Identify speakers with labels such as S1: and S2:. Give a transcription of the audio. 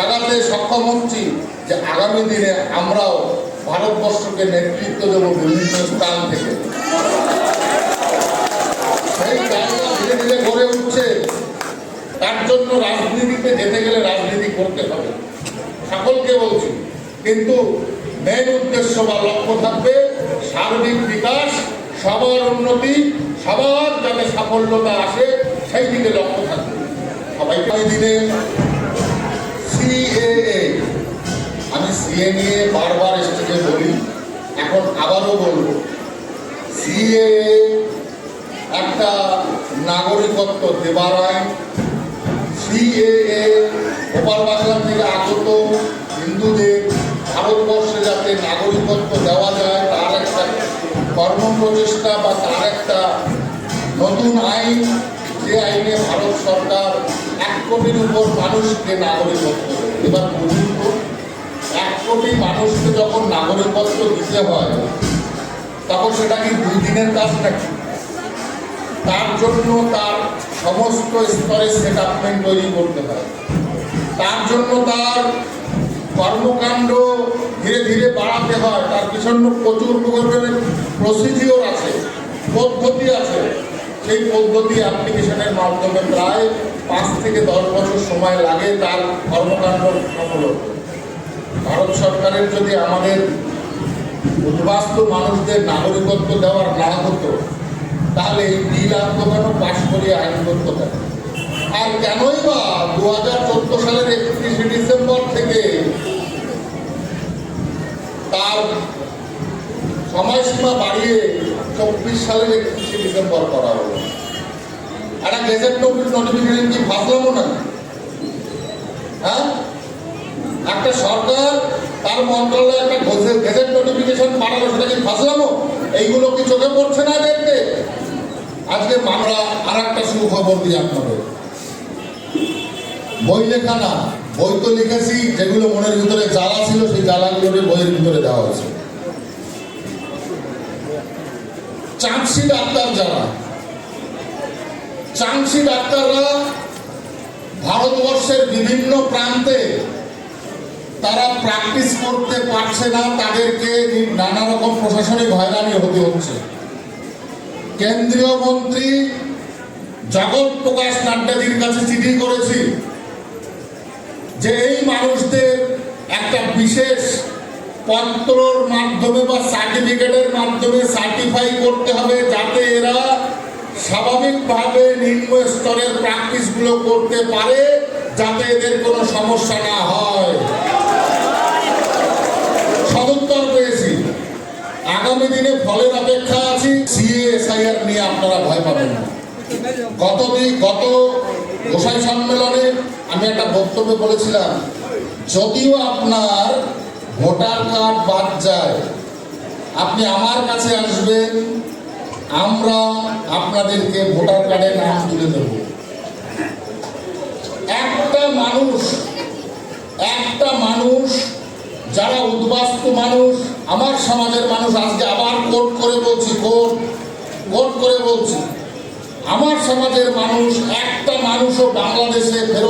S1: জাগাতে সক্ষম হচ্ছি যে আগামী দিনে আমরাও ভারতবর্ষকে নেতৃত্ব দেব বিভিন্ন স্থান থেকে। সেই জায়গা ধীরে ধীরে গড়ে উঠছে। তার জন্য রাজনীতিতে যেতে গেলে রাজনীতি করতে হবে, সকলকে বলছি, কিন্তু মেন উদ্দেশ্য বা লক্ষ্য থাকবে সার্বিক বিকাশ, সবার উন্নতি, সবার যাতে সাফল্যতা আসে সেই দিকে লক্ষ্য থাকবে সবাইকে। ওই দিনে সিএএ, আমি সিএ নিয়ে বারবার স্টেজে বলি, এখন আবারও বলবো, সিএএ একটা নাগরিকত্ব দেবার আইন। সিএএ ওপার বাংলা থেকে আগত হিন্দুদের ভারতবর্ষে যাতে নাগরিকত্ব দেওয়া যায় তার একটা কর্মপ্রচেষ্টা বা তার একটা নতুন আইন, যে আইনে ভারত সরকার 1 কোটির উপর মানুষকে নাগরিকত্ব দেবে। এবার বুঝুন তো, 1 কোটি মানুষকে যখন নাগরিকত্ব দিতে হয় তখন সেটা কি 2 দিনের কাজ নাকি? তার জন্য তার সমস্ত স্তরে সেটআপমেন্ট তৈরি করতে হয়, তার জন্য তার কর্মকাণ্ড ধীরে ধীরে বাড়াতে হয়, তার পিছনে প্রচুর প্রকারের প্রসিডিওর আছে, পদ্ধতি আছে। সেই পদ্ধতি অ্যাপ্লিকেশনের মাধ্যমে প্রায় 5 থেকে 10 বছর সময় লাগে তার কর্মকাণ্ড সফল হতে। ভারত সরকারের যদি আমাদের উদ্বাস্তু মানুষদের নাগরিকত্ব দেওয়ার না হতো তাহলে এই বিল আনতো কেন, পাশ করিয়ে আইন করতো কেন? আর কেনই বা 2014 সালের 31শে ডিসেম্বর থেকে তার সময়সীমা বাড়িয়ে 24 সালের 31শে ডিসেম্বর করা হলো? একটা গেজেট নোটিফিকেশন কি ফাঁসলামো না? হ্যাঁ, একটা সরকার তার মন্ত্রণালয়ে একটা গেজেট নোটিফিকেশন পাঠালো, সেটা কি ফাঁসলামো? এইগুলো কি চোখে পড়ছে না দেখতে? আজকে আমরা আর একটা সুখবর দিই আপনাদের, বই লেখা না, বই তো লিখেছি, যেগুলো মনের ভিতরে জ্বালা ছিল সেই জ্বালাগুলো বইয়ের ভিতরে দেওয়া হয়েছে। চামসি ডাক্তার যারা, চামসি ডাক্তাররা ভারতবর্ষের বিভিন্ন প্রান্তে তারা প্র্যাকটিস করতে পারছে না, তাদেরকে নানা রকম প্রশাসনিক হয়রানি হতে হচ্ছে। কেন্দ্রীয় মন্ত্রী জগৎ প্রকাশ নাড্ডাজির কাছে চিঠি করেছি যে এই মানুষদের একটা বিশেষ পত্রর মাধ্যমে বা সার্টিফিকেটের মাধ্যমে সার্টিফাই করতে হবে যাতে এরা স্বাভাবিকভাবে নিম্ন স্তরের প্র্যাকটিসগুলো করতে পারে, যাতে এদের কোনো সমস্যা না হয়। সদুত্তর পেয়েছি, আগামী দিনে ফলের অপেক্ষা আছি। সিএএসআইআর নিয়ে আপনারা ভয় পাবেন না। গত গোসাই সম্মেলনে আমি একটা বক্তব্যে বলেছিলাম, যদিও আপনার ভোটার কার্ড বাদ যায়, আপনি আমার কাছে আসবেন, আমরা আপনাদেরকে ভোটার কার্ডের নাম তুলে দেব। একটা মানুষ যারা উদ্বাস্তু মানুষ, আমার সমাজের মানুষ, আজকে আবার কোট করে বলছি, আমার সমাজের মানুষ, একটা মানুষও বাংলাদেশে ফেরত